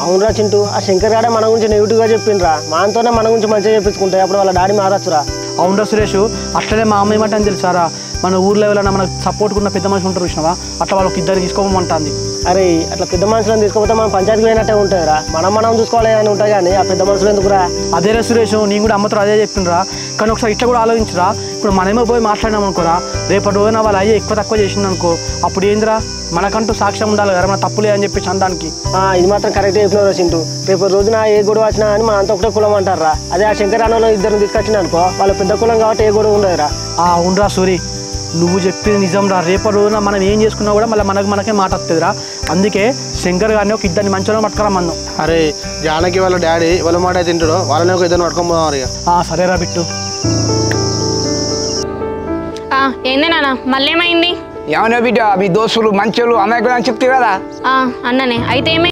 అవునరా చింటూ, ఆ శంకర్ గాడే మన గురించి నెగిటివ్గా చెప్పిండ్రా. మాతోనే మన గురించి మంచిగా చెప్పించుకుంటే అప్పుడు వాళ్ళ డాడీ మారచ్చురా. అవునరా సురేష్, అట్లనే మా అమ్మ ఏమంటే తెలుసారా, మన ఊర్లో ఎవరైనా మనకు సపోర్ట్ ఉన్న పెద్ద మనుషులు ఉంటారు చూసినావా, అట్లా వాళ్ళకి ఇద్దరు తీసుకోమంటుంది. అరే అట్లా పెద్ద మనుషులను తీసుకోకపోతే మనం పంచాయతీకి పోయినట్టే ఉంటుందిరా. మనం చూసుకోవాలి అని ఉంటాయి కానీ ఆ పెద్ద మనుషులు ఎందుకురా? అదేరా సురేష్, నేను కూడా అమ్మతో అదే చెప్పిండ్రా. కానీ ఒకసారి ఇట్లా కూడా ఆలోచించరా, ఇప్పుడు మనమే పోయి మాట్లాడినాం అనుకోరా, రేపటి రోజున వాళ్ళు అయ్యే ఎక్కువ తక్కువ చేసింది అనుకో, అప్పుడు ఏందిరా, మనకంటూ సాక్ష్యం ఉండాలి కదా, మన తప్పులే అని చెప్పేసి అందానికి. ఇది మాత్రం కరెక్ట్ చెప్పినారు చింటూ. రేపు రోజున ఏ గొడవ వచ్చినా కానీ మన అంతా ఒకటే కులం అంటారా. అదే ఆ శంకర్ అన్నలో ఇద్దరిని తీసుకొచ్చిన అనుకో, వాళ్ళ పెద్ద కులం కాబట్టి ఏ గొడవ ఉండదురా. అవునరా సూరి, నువ్వు చెప్పింది నిజం రా. రేపటి రోజున మనం ఏం చేసుకున్నా కూడా మళ్ళీ మనకే మాట వస్తుందిరా. అందుకే శంకర్ గారిని ఒక ఇద్దరిని మంచిగా పట్టుకురమ్మన్నాం. అరే జానకి వాళ్ళ డాడీ వాళ్ళ మాట తింటాడో వాళ్ళని ఒక ఇద్దరు పట్టుకొని పోదాం. ఇక సరేరా బిట్టు. ఏంది నాన్న, మళ్ళీ ఏమైంది? ఏమన్నా బిడ్డ, మీ దోస్తులు మంచోళ్ళు అమ్మాయి కూడా చెప్తే కదా అన్ననే అయితే